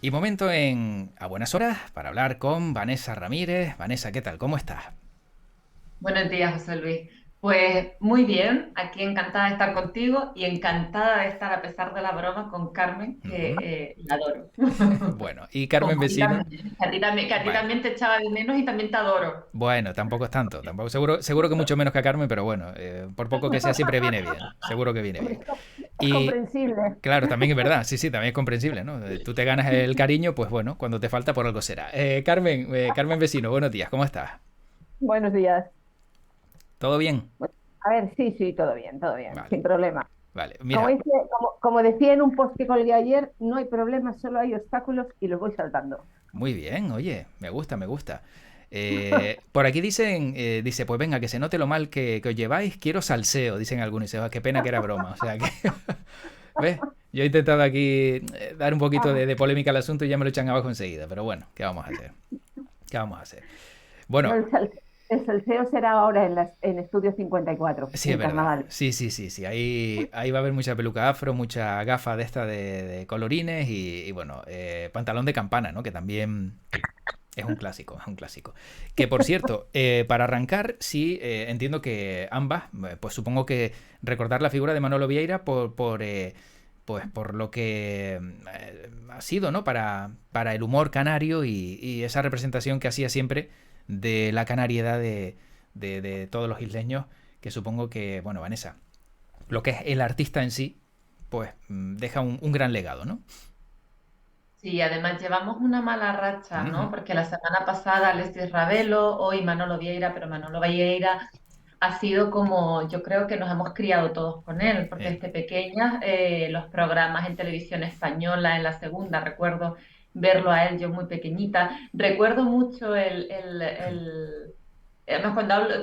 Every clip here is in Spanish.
Y momento en A Buenas Horas para hablar con Vanessa Ramírez. Vanessa, ¿qué tal? ¿Cómo estás? Buenos días, José Luis. Pues muy bien, aquí encantada de estar contigo y encantada de estar a pesar de la broma con Carmen, Ujú. que la adoro. Bueno, y Carmen Como a ti Vecino. también, que a ti también Bueno, te echaba de menos y también te adoro. bueno, tampoco es tanto. Tampoco, seguro que mucho menos que a Carmen, pero bueno, por poco que sea, siempre viene bien. Seguro que viene Hombre, bien. es Y comprensible. claro, también es verdad. Sí, sí, también es comprensible, ¿no? Tú te ganas el cariño, pues bueno, cuando te falta por algo será. Carmen Vecino, buenos días, ¿cómo estás? Buenos días. ¿Todo bien? Bueno, a ver, sí, sí, todo bien, Vale, sin problema. vale. Como, Mira, dice, como decía en un post que colgué ayer, no hay problemas, solo hay obstáculos y los voy saltando. muy bien, oye, me gusta, me gusta. Por aquí dice, pues venga, que se note lo mal que os lleváis, quiero salseo, dicen algunos, y dice, "Ah, qué pena que era broma". O sea que, ¿ves? Yo he intentado aquí dar un poquito Ah, de polémica al asunto y ya me lo echan abajo enseguida, pero bueno, ¿qué vamos a hacer? ¿Qué vamos a hacer? no, Bueno, el salseo será ahora en Estudio 54, sí es en verdad, Carnaval. sí, sí, sí, sí, ahí va a haber mucha peluca afro, mucha gafa de esta de colorines y bueno, pantalón de campana, ¿no? Que también es un clásico, es un clásico. Que por cierto, para arrancar, sí, entiendo que ambas, pues supongo que recordar la figura de Manolo Vieira pues por lo que ha sido, ¿no? Para el humor canario y esa representación que hacía siempre de la canariedad de todos los isleños, que supongo que, bueno, Vanessa, lo que es el artista en sí, pues deja un gran legado, ¿no? Sí, además llevamos una mala racha, ¿no? Ujú. Porque la semana pasada Leslie Ravelo, hoy Manolo Vieira, pero Manolo Vieira ha sido como, yo creo que nos hemos criado todos con él, porque Eh, desde pequeñas los programas en televisión española, en la segunda, recuerdo verlo a él yo muy pequeñita. Recuerdo mucho además,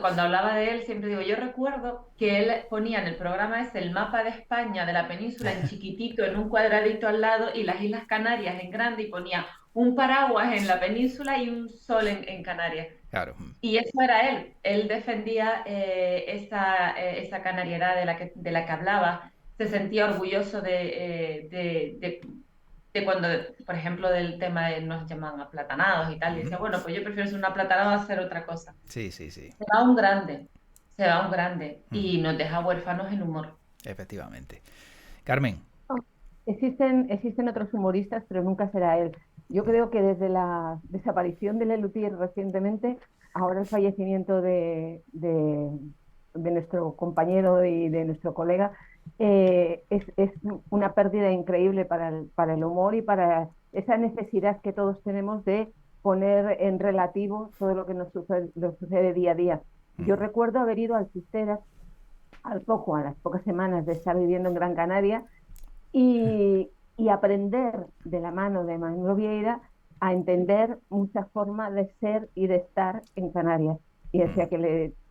cuando hablaba de él, siempre digo, yo recuerdo que él ponía en el programa ese el mapa de España, de la península, en chiquitito, en un cuadradito al lado, y las Islas Canarias en grande, y ponía un paraguas en la península y un sol en Canarias. claro. Y eso era él. Él defendía esa canariedad de la que hablaba. Se sentía orgulloso de cuando, por ejemplo, del tema de nos llaman aplatanados y tal. Y Ujú. decía, bueno, pues yo prefiero ser un aplatanado a hacer otra cosa. Sí, sí, sí. Se va un grande, se va un grande Ujú. y nos deja huérfanos en humor. Efectivamente. Carmen. Existen otros humoristas, pero nunca será él. Yo creo que desde la desaparición de Lelutier recientemente, ahora el fallecimiento de nuestro compañero y de nuestro colega, es una pérdida increíble para el humor y para esa necesidad que todos tenemos de poner en relativo todo lo que sucede día a día. Yo Ujú. recuerdo haber ido al Cisteras a las pocas semanas de estar viviendo en Gran Canaria y aprender de la mano de Manuel Vieira a entender muchas formas de ser y de estar en Canarias. Y decía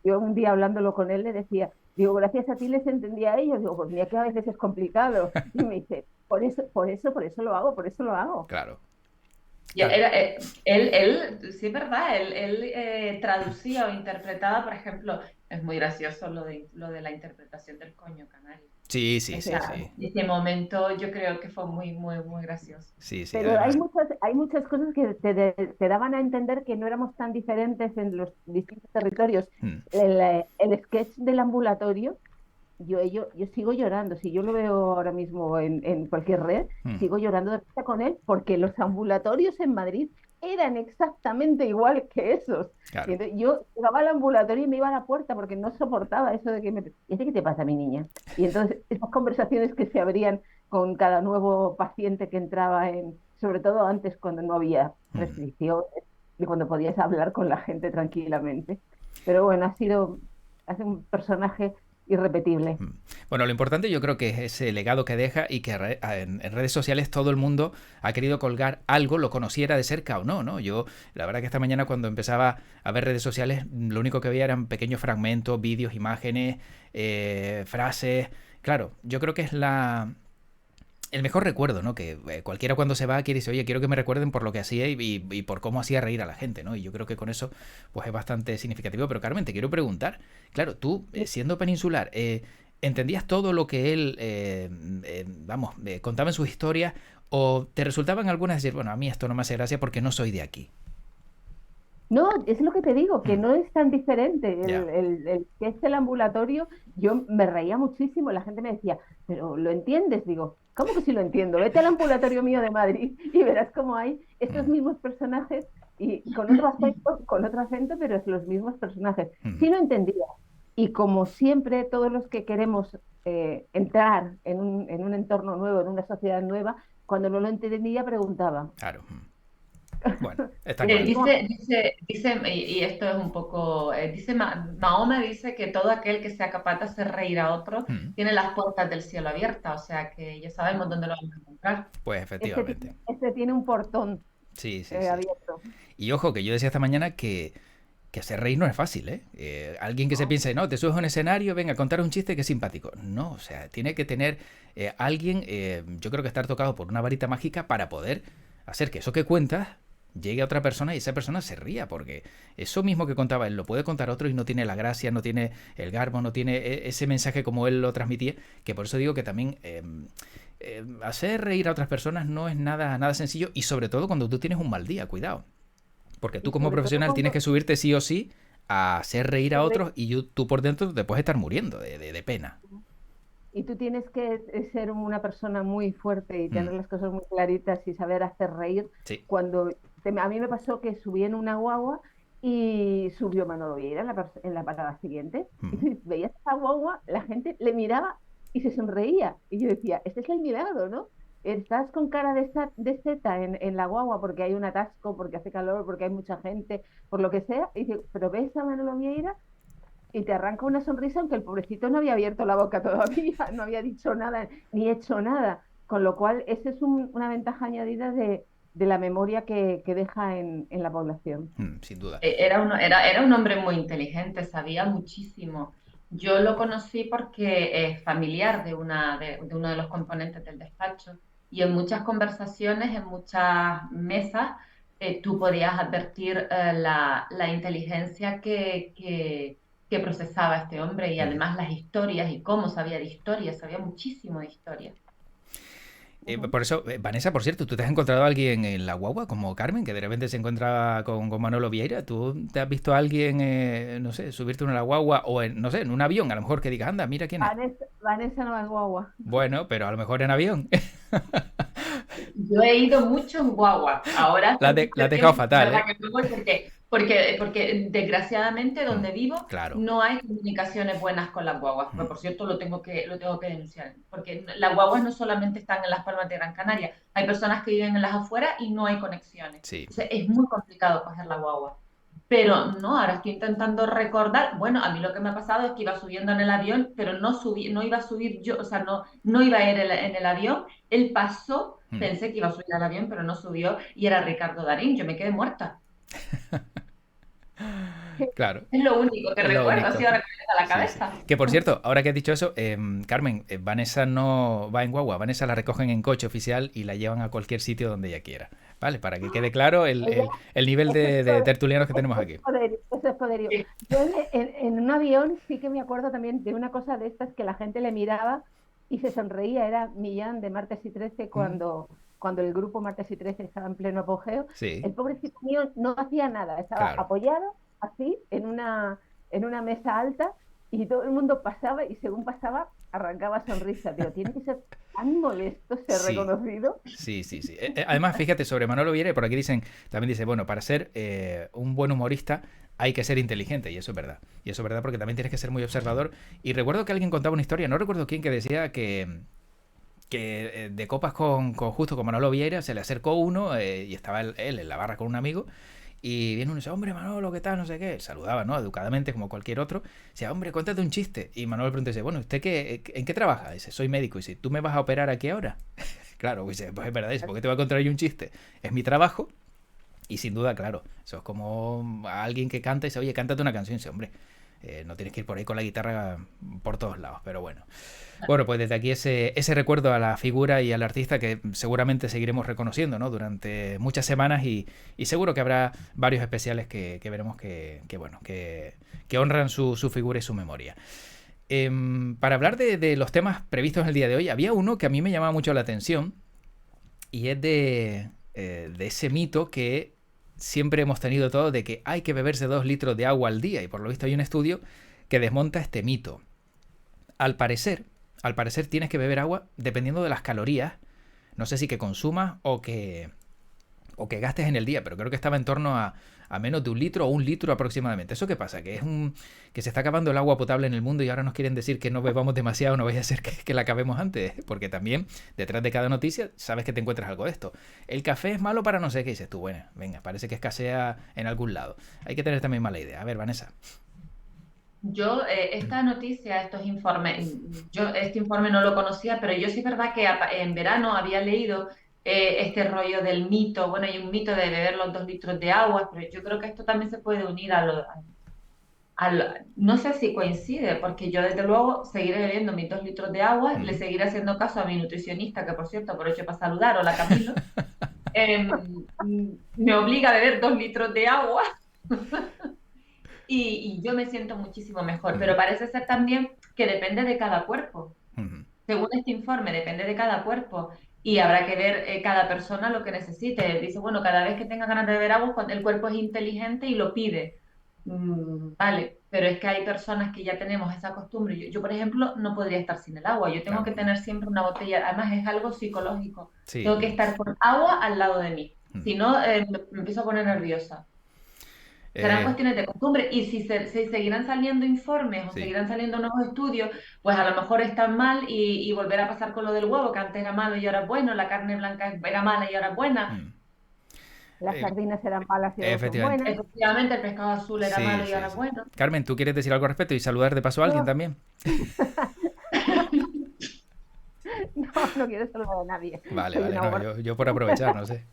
yo un día hablándolo con él le decía, digo, gracias a ti les entendía a ellos. Digo, pues mira que a veces es complicado. Y me dice, por eso lo hago, por eso lo hago. Claro, Y claro. sí es verdad, él traducía o interpretaba, por ejemplo, es muy gracioso lo de la interpretación del coño canario. Sí, sí, sí, Esa, sí. ese momento yo creo que fue muy, muy, muy gracioso. Sí, sí. Pero Además, hay muchas cosas que te daban a entender que no éramos tan diferentes en los distintos territorios. mm, El sketch del ambulatorio, yo sigo llorando. Si yo lo veo ahora mismo en cualquier red, mm, sigo llorando de risa con él porque los ambulatorios en Madrid eran exactamente igual que esos. Y claro. entonces yo llegaba al ambulatorio y me iba a la puerta porque no soportaba eso de que me... ¿Y este qué te pasa, mi niña? Y entonces esas conversaciones que se abrían con cada nuevo paciente que entraba sobre todo antes cuando no había Mm. restricciones y cuando podías hablar con la gente tranquilamente. Pero bueno, hace un personaje irrepetible. Mm. Bueno, lo importante yo creo que es ese legado que deja y que en redes sociales todo el mundo ha querido colgar algo, lo conociera de cerca o no, ¿no? Yo, la verdad que esta mañana cuando empezaba a ver redes sociales, lo único que veía eran pequeños fragmentos, vídeos, imágenes, frases. Claro, yo creo que es el mejor recuerdo, ¿no? Que cualquiera cuando se va quiere decir, oye, quiero que me recuerden por lo que hacía y por cómo hacía reír a la gente, ¿no? Y yo creo que con eso, pues es bastante significativo. Pero Carmen, te quiero preguntar, claro, tú, siendo peninsular, ¿entendías todo lo que él, vamos, contaba en sus historias? ¿O te resultaban algunas decir, bueno, a mí esto no me hace gracia porque no soy de aquí? No, es lo que te digo, que Mm, no es tan diferente. ya. El que es el ambulatorio, yo me reía muchísimo, la gente me decía, pero ¿lo entiendes? Digo, ¿cómo que sí lo entiendo? Vete al ambulatorio mío de Madrid y verás cómo hay estos Mm, mismos personajes y con otro acento, pero es los mismos personajes. mm, Sí lo entendía. Y como siempre, todos los que queremos entrar en un entorno nuevo, en una sociedad nueva, cuando no lo entendía, preguntaba. claro. Bueno, está Digo, claro. ¿cómo? Dice, y esto es un poco, dice Mahoma dice que todo aquel que sea capaz de hacer reír a otro Mm, tiene las puertas del cielo abiertas, o sea que ya sabemos dónde lo vamos a encontrar. pues efectivamente. Este tiene un portón Sí, sí, sí. abierto. Y ojo, que yo decía esta mañana que hacer reír no es fácil, ¿eh? Alguien que se ¿No? piense, no, te subes a un escenario, venga a contar un chiste que es simpático. No, o sea, tiene que tener alguien, yo creo que estar tocado por una varita mágica para poder hacer que eso que cuentas llegue a otra persona y esa persona se ría, porque eso mismo que contaba él lo puede contar otro y no tiene la gracia, no tiene el garbo, no tiene ese mensaje como él lo transmitía, que por eso digo que también hacer reír a otras personas no es nada sencillo y sobre todo cuando tú tienes un mal día, cuidado. Porque Y tú como sobre todo profesional tienes cuando que subirte sí o sí a hacer reír te a re- otros y tú por dentro te puedes estar muriendo de pena. y tú tienes que ser una persona muy fuerte y Mm, tener las cosas muy claritas y saber hacer reír. sí. Cuando a mí me pasó que subí en una guagua y subió Manolo Vieira en la parada siguiente. Y Mm, tú veías esa guagua, la gente le miraba y se sonreía. Y yo decía, este es el milagro, ¿no? Estás con cara de seta en la guagua porque hay un atasco, porque hace calor, porque hay mucha gente, por lo que sea. Y dice, pero ves a Manolo Vieira y te arranca una sonrisa, aunque el pobrecito no había abierto la boca todavía, no había dicho nada ni hecho nada. Con lo cual, esa es una ventaja añadida de la memoria que deja en la población. sin duda. Era un hombre muy inteligente, sabía muchísimo. Yo lo conocí porque es familiar de uno de los componentes del despacho y en muchas conversaciones, en muchas mesas, tú podías advertir la inteligencia que procesaba este hombre y Mm. además las historias y cómo sabía de historia, sabía muchísimo de historia. Ujú. Por eso, Vanessa, por cierto, ¿tú te has encontrado a alguien en la guagua como Carmen, que de repente se encuentra con Manolo Vieira? ¿Tú te has visto a alguien, no sé, subirte en una guagua o en, no sé, en un avión? A lo mejor que digas, anda, mira quién es. Vanessa no es guagua. Bueno, pero a lo mejor en avión. Yo he ido mucho en guagua. Ahora La, hace la has mucho dejado tiempo, es fatal, verdad ¿eh? que no voy porque desgraciadamente Mm, donde vivo claro. no hay comunicaciones buenas con las guaguas. Porque, por cierto, lo tengo que denunciar. Porque las guaguas no solamente están en las Palmas de Gran Canaria, hay personas que viven en las afueras y no hay conexiones. Sí. Entonces es muy complicado coger la guagua. Pero no, ahora estoy intentando recordar. Bueno, a mí lo que me ha pasado es que iba subiendo en el avión, pero no subí, no iba a subir yo, o sea, no iba a ir en el avión. Él pasó, Mm, pensé que iba a subir al avión, pero no subió y era Ricardo Darín. Yo me quedé muerta. claro. Es lo único que Es lo recuerdo, así único. ahora que me viene a la Sí, sí. cabeza. Que por cierto, ahora que has dicho eso, Carmen, Vanessa no va en guagua, Vanessa la recogen en coche oficial y la llevan a cualquier sitio donde ella quiera. ¿Vale? Para que quede claro Ella, el nivel eso es, de tertulianos que tenemos eso aquí. es poderío, eso es poderío. Sí. Yo en un avión sí que me acuerdo también de una cosa de estas que la gente le miraba y se sonreía. Era Millán de Martes y 13 Mm, cuando el grupo Martes y 13 estaba en pleno apogeo. sí, El pobrecito mío no hacía nada, estaba claro. apoyado así en una mesa alta y todo el mundo pasaba y según pasaba arrancaba sonrisa. Digo, tiene que ser tan molesto ser Sí, reconocido. sí, sí, sí. Además, fíjate, sobre Manolo Vieira, por aquí dicen, también dice, bueno, para ser un buen humorista hay que ser inteligente, y eso es verdad. Y eso es verdad porque también tienes que ser muy observador. Y recuerdo que alguien contaba una historia, no recuerdo quién, que decía que de copas justo con Manolo Vieira se le acercó uno y estaba él en la barra con un amigo y viene uno y dice, hombre Manolo, ¿qué tal? No sé qué. Saludaba, ¿no? Educadamente como cualquier otro. Dice, hombre, cuéntate un chiste. Y Manolo le pregunta, dice, bueno, ¿usted en qué trabaja? Dice, soy médico. Y dice, ¿tú me vas a operar aquí ahora? Claro, dice, pues es verdad, dice, ¿por qué te voy a contar yo un chiste? Es mi trabajo. Y sin duda, claro, eso es como alguien que canta y dice, oye, cántate una canción. Y dice, hombre, no tienes que ir por ahí con la guitarra por todos lados, pero bueno. Bueno, pues desde aquí ese recuerdo a la figura y al artista que seguramente seguiremos reconociendo, ¿no? Durante muchas semanas y seguro que habrá varios especiales que veremos bueno, que honran su figura y su memoria. Para hablar de los temas previstos el día de hoy, había uno que a mí me llamaba mucho la atención y es de ese mito que siempre hemos tenido todos de que hay que beberse 2 litros de agua al día, y por lo visto hay un estudio que desmonta este mito. Al parecer tienes que beber agua dependiendo de las calorías, no sé si que consumas o que gastes en el día, pero creo que estaba en torno a menos de 1 litro o 1 litro aproximadamente. ¿Eso qué pasa? Que se está acabando el agua potable en el mundo y ahora nos quieren decir que no bebamos demasiado, no vaya a ser que la acabemos antes, porque también detrás de cada noticia sabes que te encuentras algo de esto. El café es malo para no sé qué, dices tú, bueno, venga, parece que escasea en algún lado. Hay que tener también mala idea. A ver, Vanessa. Yo, esta noticia, estos informes, yo este informe no lo conocía, pero yo sí es verdad que en verano había leído este rollo del mito. Bueno, hay un mito de beber los 2 litros de agua, pero yo creo que esto también se puede unir no sé si coincide, porque yo desde luego seguiré bebiendo mis 2 litros de agua, le seguiré haciendo caso a mi nutricionista, que por cierto aprovecho para saludar, hola Camilo, me obliga a beber 2 litros de agua. Y yo me siento muchísimo mejor, pero parece ser también que depende de cada cuerpo. Según este informe, depende de cada cuerpo y habrá que ver cada persona lo que necesite. Dice, bueno, cada vez que tenga ganas de beber agua, el cuerpo es inteligente y lo pide. Vale, pero es que hay personas que ya tenemos esa costumbre. Yo, por ejemplo, no podría estar sin el agua. Yo tengo que tener siempre una botella, además es algo psicológico. Sí. Tengo que estar con agua al lado de mí. Si no, me empiezo a poner nerviosa. Serán cuestiones de costumbre y si seguirán saliendo informes o seguirán saliendo nuevos estudios, pues a lo mejor están mal y volver a pasar con lo del huevo, que antes era malo y ahora es bueno, la carne blanca era mala y ahora es buena. Las sardinas eran malas y ahora son buenas. Efectivamente, el pescado azul era malo y ahora es bueno. Carmen, ¿tú quieres decir algo al respecto y saludar de paso a alguien también? No quiero saludar a nadie. Vale, no, yo por aprovechar, no sé.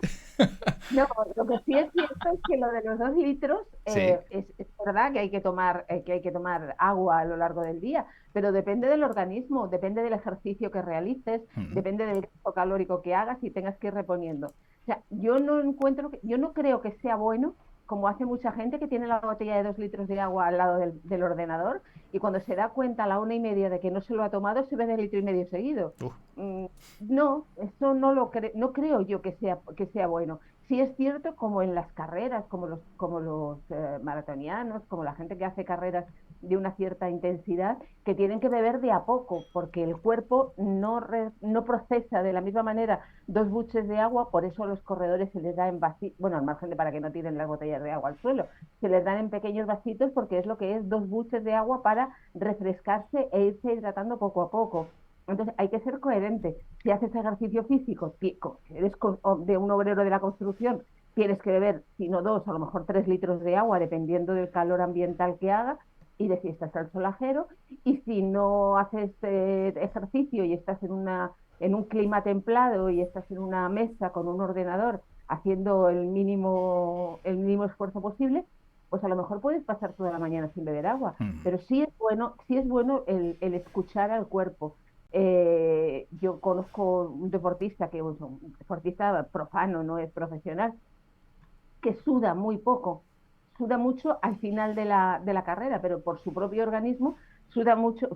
No, lo que sí es cierto es que lo de los 2 litros es verdad que hay que tomar agua a lo largo del día, pero depende del organismo, depende del ejercicio que realices, depende del gasto calórico que hagas y tengas que ir reponiendo. O sea, yo no creo que sea bueno, como hace mucha gente que tiene la botella de 2 litros de agua al lado del ordenador y cuando se da cuenta a la 1:30 de que no se lo ha tomado, se bebe 1,5 litros seguido. No, eso no creo yo que sea bueno. Sí es cierto, como en las carreras, como los maratonianos, como la gente que hace carreras de una cierta intensidad, que tienen que beber de a poco, porque el cuerpo no procesa de la misma manera 2 buches de agua, por eso a los corredores se les da en vasitos, bueno, al margen de para que no tiren las botellas de agua al suelo, se les dan en pequeños vasitos porque es lo que es 2 buches de agua para refrescarse e irse hidratando poco a poco. Entonces hay que ser coherente. Si haces ejercicio físico, eres de un obrero de la construcción, tienes que beber, si no 2, a lo mejor 3 litros de agua, dependiendo del calor ambiental que haga, y de si estás al solajero. Y si no haces ejercicio y estás en un clima templado y estás en una mesa con un ordenador haciendo el mínimo esfuerzo posible, pues a lo mejor puedes pasar toda la mañana sin beber agua. Pero sí es bueno el escuchar al cuerpo. Yo conozco un deportista un deportista profano, no es profesional, que suda muy poco, suda mucho al final de la carrera, pero por su propio organismo suda mucho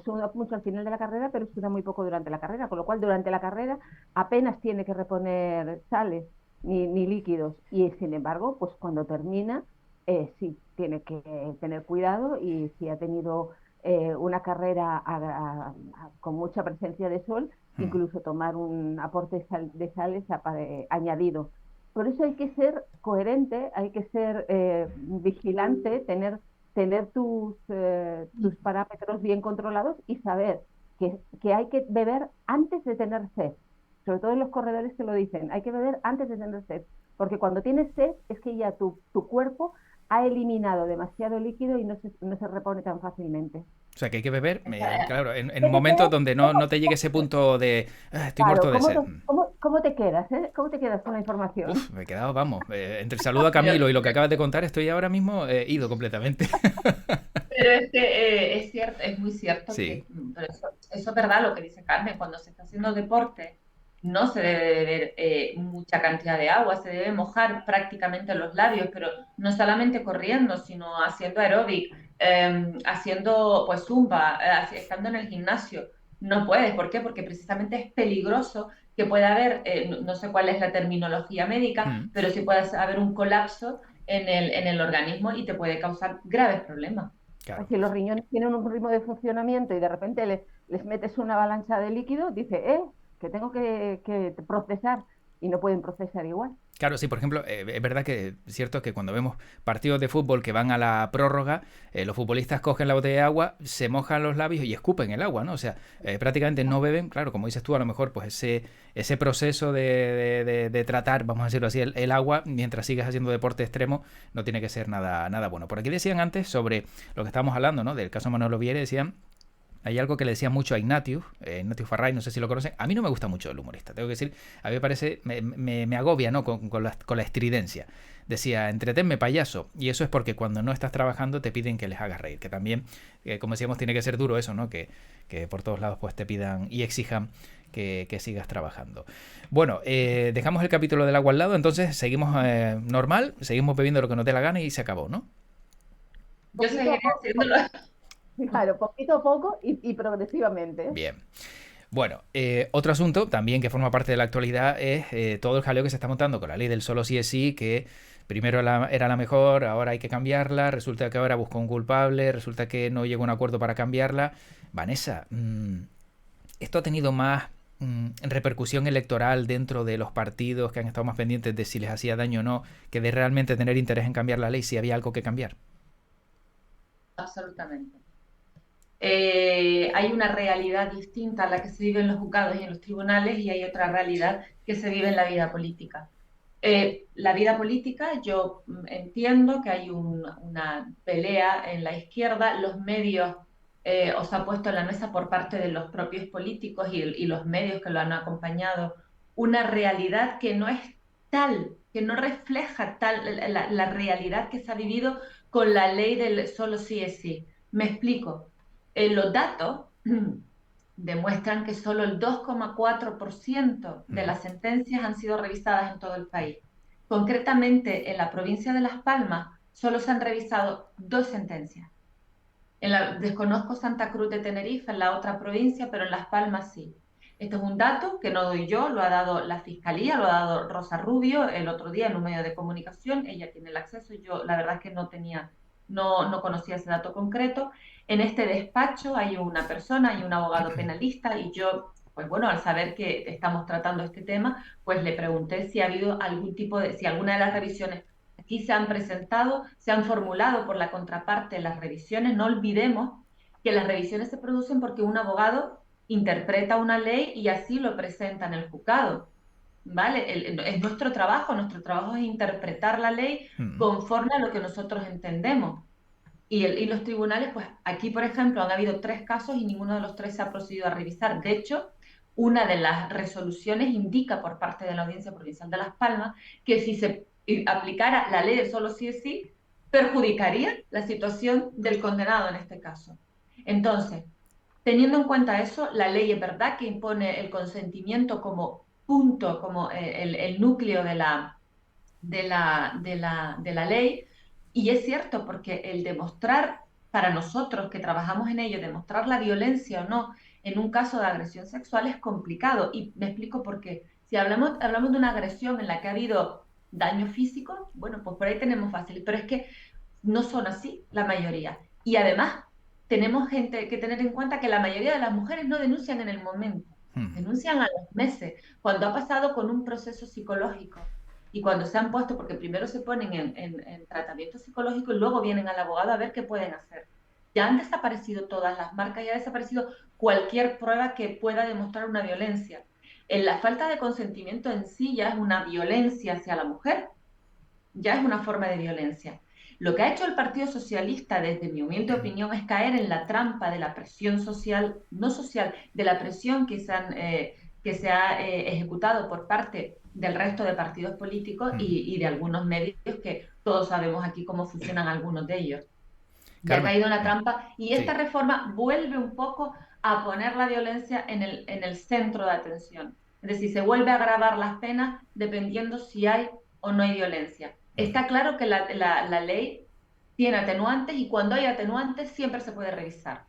al final de la carrera, pero suda muy poco durante la carrera, con lo cual durante la carrera apenas tiene que reponer sales ni líquidos, y sin embargo, pues cuando termina, sí, tiene que tener cuidado, y si ha tenido una carrera con mucha presencia de sol, incluso tomar un aporte de sales añadido. Por eso hay que ser coherente, hay que ser vigilante, tener tus parámetros bien controlados y saber que hay que beber antes de tener sed. Sobre todo los corredores te lo dicen, hay que beber antes de tener sed, porque cuando tienes sed es que ya tu cuerpo ha eliminado demasiado líquido y no se repone tan fácilmente. O sea, que hay que beber, claro, en momentos donde no te llegue ese punto de estoy muerto de sed. ¿Cómo te quedas? ¿Cómo te quedas con la información? Me he quedado, vamos, entre el saludo a Camilo y lo que acabas de contar, estoy ahora mismo ido completamente. Pero es que es cierto, es muy cierto. Sí. Pero eso es verdad lo que dice Carmen, cuando se está haciendo deporte no se debe beber mucha cantidad de agua, se debe mojar prácticamente los labios, pero no solamente corriendo, sino haciendo aeróbic, haciendo pues zumba, estando en el gimnasio. No puedes, ¿por qué? Porque precisamente es peligroso que puede haber, no sé cuál es la terminología médica, pero sí puede haber un colapso en el organismo y te puede causar graves problemas. Claro. Si los riñones tienen un ritmo de funcionamiento y de repente les metes una avalancha de líquido, dice, que tengo que procesar, y no pueden procesar igual. Claro, sí, por ejemplo, es verdad que es cierto que cuando vemos partidos de fútbol que van a la prórroga, los futbolistas cogen la botella de agua, se mojan los labios y escupen el agua, ¿no? O sea, prácticamente no beben, claro, como dices tú, a lo mejor pues ese proceso de tratar, vamos a decirlo así, el agua, mientras sigues haciendo deporte extremo, no tiene que ser nada bueno. Por aquí decían antes sobre lo que estábamos hablando, ¿no? Del caso Manolo Viere, decían... Hay algo que le decía mucho a Ignatius Farray, no sé si lo conocen. A mí no me gusta mucho el humorista, tengo que decir. A mí me parece, me agobia, ¿no? Con la estridencia. Decía, entretenme, payaso. Y eso es porque cuando no estás trabajando te piden que les hagas reír. Que también, como decíamos, tiene que ser duro eso, ¿no? Que por todos lados pues te pidan y exijan que sigas trabajando. Bueno, dejamos el capítulo del agua al lado, entonces seguimos normal, seguimos bebiendo lo que nos dé la gana y se acabó, ¿no? Yo seguiré haciéndolo. Claro, poquito a poco y progresivamente. Bien. Bueno, otro asunto también que forma parte de la actualidad es todo el jaleo que se está montando con la ley del solo sí es sí, que primero era la mejor, ahora hay que cambiarla, resulta que ahora busca un culpable, resulta que no llegó a un acuerdo para cambiarla. Vanessa, ¿esto ha tenido más repercusión electoral dentro de los partidos que han estado más pendientes de si les hacía daño o no, que de realmente tener interés en cambiar la ley si había algo que cambiar? Absolutamente. Hay una realidad distinta a la que se vive en los juzgados y en los tribunales y hay otra realidad que se vive en la vida política. La vida política, yo entiendo que hay una pelea en la izquierda, los medios os ha puesto en la mesa por parte de los propios políticos y los medios que lo han acompañado, una realidad que no es tal, que no refleja tal la realidad que se ha vivido con la ley del solo sí es sí. Me explico. Los datos demuestran que solo el 2,4% de las sentencias han sido revisadas en todo el país. Concretamente, en la provincia de Las Palmas solo se han revisado 2 sentencias. Desconozco Santa Cruz de Tenerife, en la otra provincia, pero en Las Palmas sí. Este es un dato que no doy yo, lo ha dado la Fiscalía, lo ha dado Rosa Rubio el otro día en un medio de comunicación, ella tiene el acceso, yo la verdad es que no conocía ese dato concreto. En este despacho hay una persona, hay un abogado penalista y yo, pues bueno, al saber que estamos tratando este tema, pues le pregunté si ha habido algún tipo si alguna de las revisiones aquí se han presentado, se han formulado por la contraparte las revisiones. No olvidemos que las revisiones se producen porque un abogado interpreta una ley y así lo presenta en el juzgado. ¿Vale? Es nuestro trabajo es interpretar la ley conforme a lo que nosotros entendemos. Y los tribunales, pues aquí, por ejemplo, han habido 3 casos y ninguno de los 3 se ha procedido a revisar. De hecho, una de las resoluciones indica por parte de la Audiencia Provincial de Las Palmas que si se aplicara la ley de solo sí es sí, perjudicaría la situación del condenado en este caso. Entonces, teniendo en cuenta eso, la ley es verdad que impone el consentimiento como punto, como el núcleo de la ley, y es cierto porque el demostrar, para nosotros que trabajamos en ello, demostrar la violencia o no en un caso de agresión sexual es complicado, y me explico por qué. Si hablamos de una agresión en la que ha habido daño físico, bueno, pues por ahí tenemos fácil, pero es que no son así la mayoría. Y además, tenemos que tener en cuenta que la mayoría de las mujeres no denuncian en el momento, denuncian a los meses, cuando ha pasado con un proceso psicológico y cuando se han puesto, porque primero se ponen en tratamiento psicológico y luego vienen al abogado a ver qué pueden hacer. Ya han desaparecido todas las marcas, ya ha desaparecido cualquier prueba que pueda demostrar una violencia. La falta de consentimiento en sí ya es una violencia hacia la mujer, ya es una forma de violencia. Lo que ha hecho el Partido Socialista, desde mi humilde opinión, es caer en la trampa de la presión social, no social, de la presión que se ha ejecutado por parte del resto de partidos políticos y de algunos medios que todos sabemos aquí cómo funcionan algunos de ellos. Ya ha caído en la trampa y esta reforma vuelve un poco a poner la violencia en el centro de atención. Es decir, se vuelve a agravar las penas dependiendo si hay o no hay violencia. Está claro que la ley tiene atenuantes y cuando hay atenuantes siempre se puede revisar.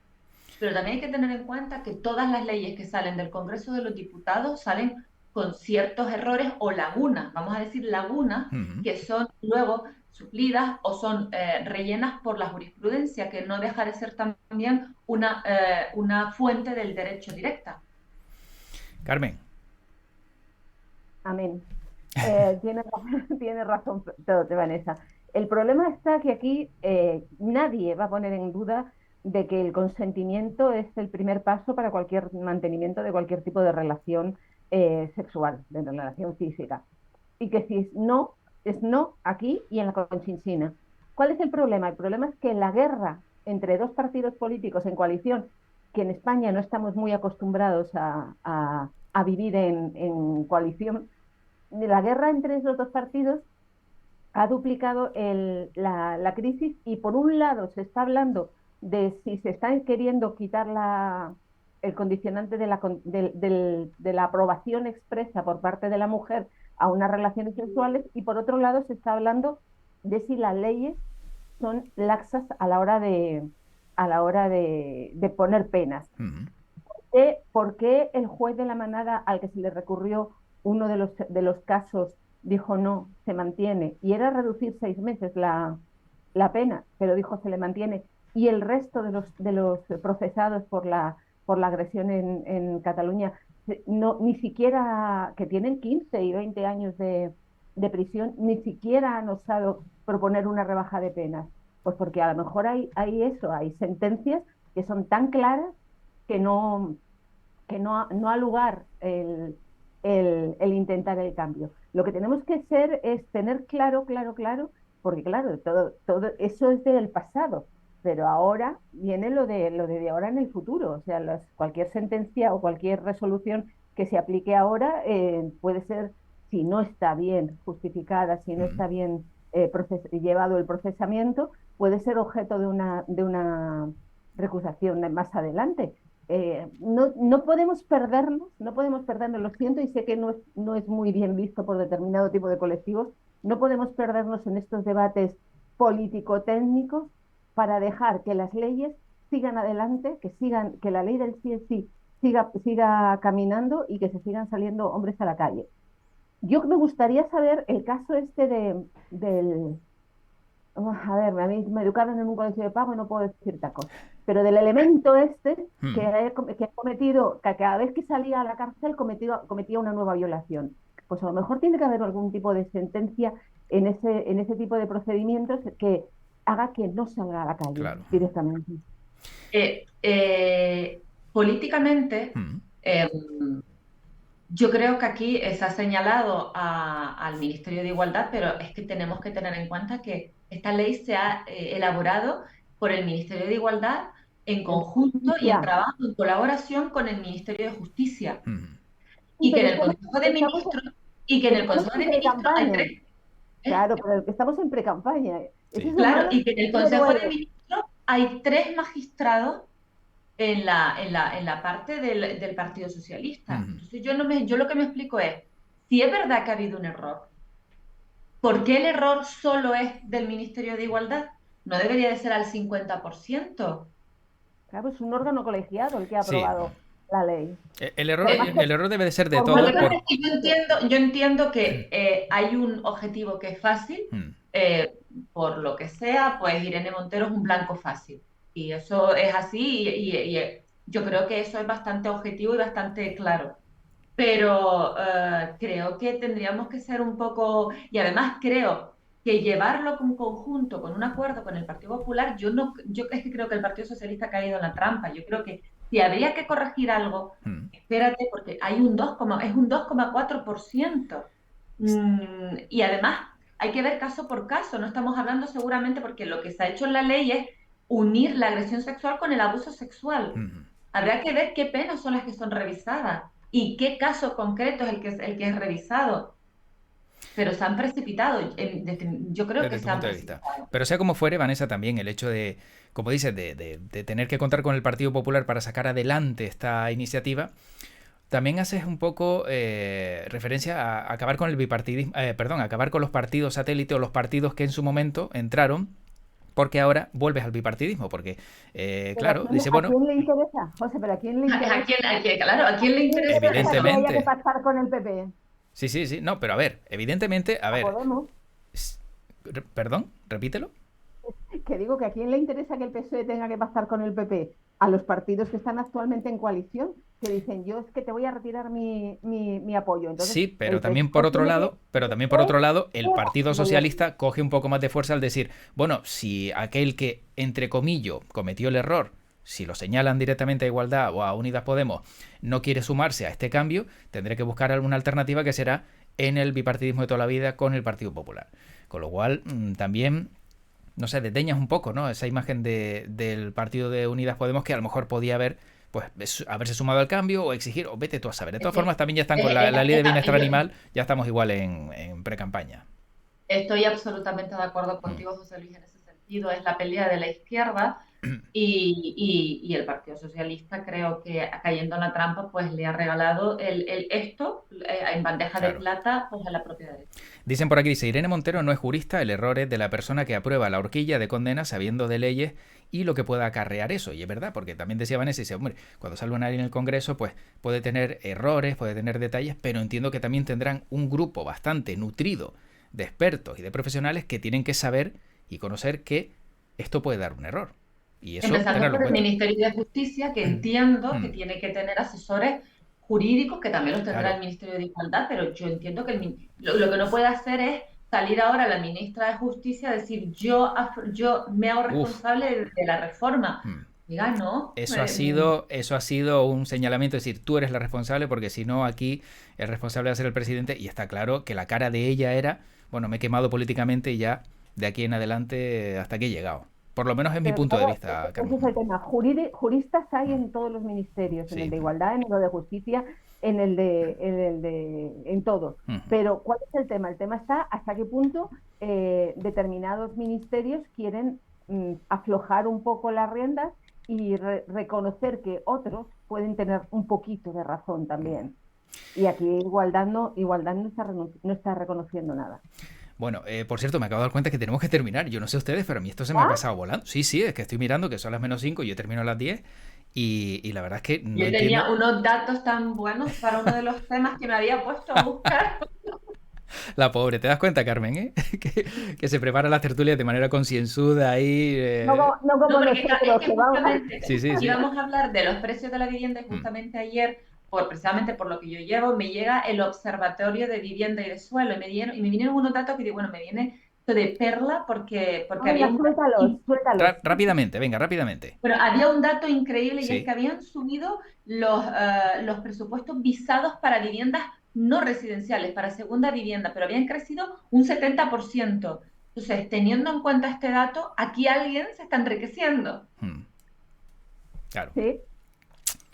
Pero también hay que tener en cuenta que todas las leyes que salen del Congreso de los Diputados salen con ciertos errores o lagunas, vamos a decir lagunas, que son luego suplidas o son rellenas por la jurisprudencia, que no deja de ser también una fuente del derecho directa. Carmen. Amén. Tiene razón todo, Vanessa. El problema está que aquí nadie va a poner en duda de que el consentimiento es el primer paso para cualquier mantenimiento de cualquier tipo de relación sexual, de relación física. Y que si es no aquí y en la Conchinchina. ¿Cuál es el problema? El problema es que la guerra entre dos partidos políticos en coalición, que en España no estamos muy acostumbrados a vivir en coalición, la guerra entre esos dos partidos ha duplicado la crisis y por un lado se está hablando de si se está queriendo quitar el condicionante de la aprobación expresa por parte de la mujer a unas relaciones sexuales y por otro lado se está hablando de si las leyes son laxas a la hora de poner penas. ¿Por qué el juez de la Manada al que se le recurrió uno de los casos dijo no, se mantiene, y era reducir 6 meses la pena, pero dijo se le mantiene, y el resto de los procesados por la agresión en Cataluña, ni siquiera, que tienen 15 y 20 años de prisión, ni siquiera han osado proponer una rebaja de penas? Pues porque a lo mejor hay sentencias que son tan claras que no ha lugar el intentar el cambio. Lo que tenemos que hacer es tener claro, porque claro, todo eso es del pasado, pero ahora viene lo de ahora en el futuro. O sea, cualquier sentencia o cualquier resolución que se aplique ahora puede ser, si no está bien justificada, si no está bien llevado el procesamiento, puede ser objeto de una recusación más adelante. No podemos perdernos, lo siento y sé que no es muy bien visto por determinado tipo de colectivos, no podemos perdernos en estos debates político-técnicos para dejar que las leyes sigan adelante, que la ley del sí es sí siga caminando y que se sigan saliendo hombres a la calle. Yo me gustaría saber el caso del... A ver, a mí me educaron en un colegio de pago y no puedo decir tacos, pero del elemento que ha cometido, que cada vez que salía a la cárcel cometía una nueva violación. Pues a lo mejor tiene que haber algún tipo de sentencia en ese tipo de procedimientos que haga que no salga a la calle directamente. Políticamente, yo creo que aquí se ha señalado al Ministerio de Igualdad, pero es que tenemos que tener en cuenta que esta ley se ha elaborado por el Ministerio de Igualdad en conjunto y en trabajo, en colaboración con el Ministerio de Justicia. Y que en el Consejo de Ministros, hay tres. Claro, pero estamos en pre-campaña. Claro, y que en el Consejo de Ministros hay 3 magistrados en la parte del Partido Socialista. Entonces yo lo que me explico es, si es verdad que ha habido un error, ¿por qué el error solo es del Ministerio de Igualdad? ¿No debería de ser al 50%? Claro, es un órgano colegiado el que ha aprobado la ley. El error debe de ser de todo. Yo entiendo que hay un objetivo que es fácil, por lo que sea, pues Irene Montero es un blanco fácil. Y eso es así y yo creo que eso es bastante objetivo y bastante claro. Pero creo que tendríamos que ser un poco... Y además creo que llevarlo en conjunto, con un acuerdo con el Partido Popular, yo es que creo que el Partido Socialista ha caído en la trampa. Yo creo que si habría que corregir algo, espérate, porque es un 2,4%. Y además hay que ver caso por caso. No estamos hablando seguramente porque lo que se ha hecho en la ley es unir la agresión sexual con el abuso sexual. Habrá que ver qué penas son las que son revisadas y qué caso concreto es el que es revisado. Pero se han precipitado. Yo creo que se han precipitado. Pero sea como fuere, Vanessa, también el hecho de, como dices, de tener que contar con el Partido Popular para sacar adelante esta iniciativa, también haces un poco referencia a acabar con el bipartidismo, acabar con los partidos satélite o los partidos que en su momento entraron porque ahora vuelves al bipartidismo, porque, Pero claro, dice, ¿a bueno, quién le interesa, José? ¿Pero a quién le interesa? Claro, ¿a quién le ¿A quién le interesa interesa eso? que haya que evidentemente, pactar con el PP? sí, sí, sí, no, pero a ver, evidentemente, a A ver, Podemos. perdón, repítelo. Que digo que a quién le interesa que el PSOE tenga que pactar con el PP. A los partidos que están actualmente en coalición, que dicen, yo es que te voy a retirar mi apoyo. Entonces, Sí, pero el también PSOE por otro tiene que... lado, pero el también por PSOE otro lado, el juega Partido al gobierno. Socialista coge un poco más de fuerza al decir, bueno, si aquel que, entre comillas, cometió el error, si lo señalan directamente a Igualdad o a Unidas Podemos, no quiere sumarse a este cambio, tendré que buscar alguna alternativa que será en el bipartidismo de toda la vida con el Partido Popular. Con lo cual, también, no sé, desdeñas un poco, ¿no? Esa imagen del partido de Unidas Podemos que a lo mejor podía haber, pues, haberse sumado al cambio o exigir, o vete tú a saber. De Es todas que, formas, también ya están con la ley de bienestar animal, ya estamos igual en pre-campaña. Estoy absolutamente de acuerdo Mm. contigo, José Luis, en ese sentido. Es la pelea de la izquierda y el Partido Socialista creo que cayendo en la trampa pues le ha regalado esto en bandeja de Claro. plata pues a la propia derecha. Dicen por aquí, dice, Irene Montero no es jurista, el error es de la persona que aprueba la horquilla de condena sabiendo de leyes y lo que pueda acarrear eso. Y es verdad, porque también decía Vanessa, dice, hombre, cuando salga una ley en el Congreso, pues puede tener errores, puede tener detalles, pero entiendo que también tendrán un grupo bastante nutrido de expertos y de profesionales que tienen que saber y conocer que esto puede dar un error. Y eso Empezando tenerlo por en el cuenta. Ministerio de Justicia, que entiendo que tiene que tener asesores jurídicos, que también los tendrá Claro. el Ministerio de Igualdad, pero yo entiendo que lo que no puede hacer es salir ahora la ministra de Justicia a decir yo me hago Uf. responsable de la reforma. Diga, no. Eso ha sido un señalamiento, es decir, tú eres la responsable porque si no aquí el responsable va a ser el presidente y está claro que la cara de ella era, bueno, me he quemado políticamente y ya de aquí en adelante hasta aquí he llegado. Por lo menos es mi Pero punto de claro, vista, ese Carmen. es el tema. Juristas hay en todos los ministerios, en el Sí. de Igualdad, en el de Justicia, en todos. Pero ¿cuál es el tema? El tema está hasta qué punto determinados ministerios quieren aflojar un poco las riendas y reconocer que otros pueden tener un poquito de razón también. Y aquí Igualdad no está reconociendo nada. Bueno, por cierto, me acabo de dar cuenta que tenemos que terminar. Yo no sé ustedes, pero a mí esto se me ha pasado volando. Sí, sí, es que estoy mirando que son las -5 y yo termino a las 10 y la verdad es que no Yo entiendo. tenía unos datos tan buenos para uno de los temas que me había puesto a buscar. La pobre, ¿te das cuenta, Carmen? Que se prepara las tertulias de manera concienzuda ahí. No como porque nosotros, es que vamos. justamente Sí, sí, sí. íbamos a hablar de los precios de la vivienda y justamente ayer, precisamente por lo que yo llevo, me llega el Observatorio de Vivienda y de Suelo y me vinieron unos datos que digo, bueno, me viene esto de perla porque había Suéltalos. Rápidamente, venga, rápidamente. Pero había un dato increíble y Sí. es que habían subido los presupuestos visados para viviendas no residenciales, para segunda vivienda, pero habían crecido un 70%. Entonces, teniendo en cuenta este dato, aquí alguien se está enriqueciendo. Claro. Sí.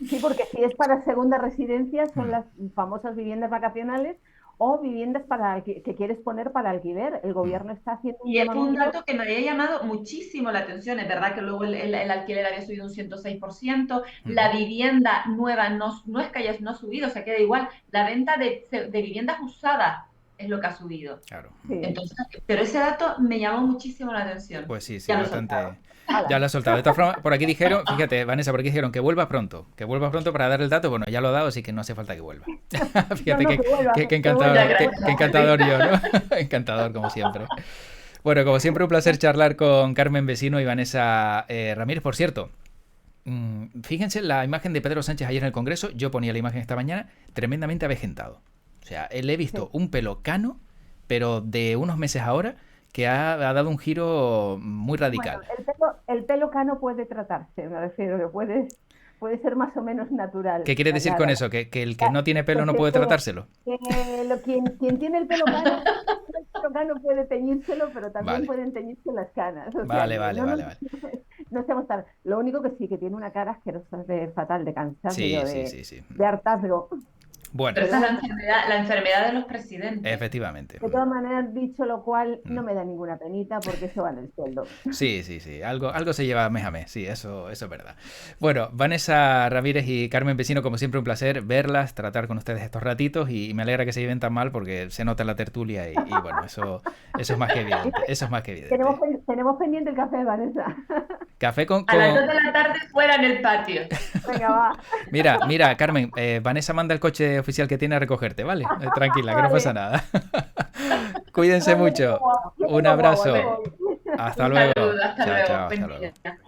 Sí, porque si es para segunda residencia son las famosas viviendas vacacionales o viviendas que quieres poner para alquiler. El gobierno está haciendo Y es un dato que me había llamado muchísimo la atención. Es verdad que luego el alquiler había subido un 106%. La vivienda nueva no es que no ha subido, se queda igual. La venta de viviendas usadas es lo que ha subido. Claro. Sí. Entonces, pero ese dato me llamó muchísimo la atención. Pues sí, Ya bastante. lo Ya lo he soltado. De todas formas, por aquí dijeron, fíjate, Vanessa, por aquí dijeron que vuelva pronto para dar el dato. Bueno, ya lo he dado, así que no hace falta que vuelva. Fíjate qué encantador yo, ¿no? Encantador, como siempre. Bueno, como siempre, un placer charlar con Carmen Vecino y Vanessa Ramírez. Por cierto, fíjense la imagen de Pedro Sánchez ayer en el Congreso. Yo ponía la imagen esta mañana, tremendamente avejentado. O sea, le he visto un pelo cano, pero de unos meses ahora, que ha dado un giro muy radical. Bueno, el pelo cano puede tratarse, me refiero, que puede ser más o menos natural. ¿Qué quiere decir con eso? ¿Que el que no tiene pelo no puede tratárselo? Quien tiene el pelo cano puede teñírselo, pero también pueden teñirse las canas. O sea, vale. No seamos tan... Lo único que sí, que tiene una cara asquerosa, fatal, de cansancio, sí. de hartazgo. Bueno, Pero esa es la enfermedad de los presidentes. efectivamente. De todas maneras, dicho lo cual, no Mm. me da ninguna penita porque eso vale el sueldo. Sí, sí, sí. Algo se lleva mes a mes. Sí, eso es verdad. Bueno, Vanessa Ramírez y Carmen Vecino, como siempre, un placer verlas, tratar con ustedes estos ratitos y me alegra que se lleven tan mal porque se nota en la tertulia y bueno, eso es más que evidente. Eso es más que Tenemos, evidente. tenemos pendiente el café, Vanessa. Café con... A las 2 con... de la tarde fuera en el patio. Venga, va. Mira, Carmen, Vanessa manda el coche oficial que tiene a recogerte, ¿vale? Tranquila, que no Vale. pasa nada. Cuídense Yo mucho. tengo guagua, yo Un tengo guagua, abrazo. me voy. Hasta Un luego. saludo, hasta Chao, luego. chao, hasta Buen luego. día.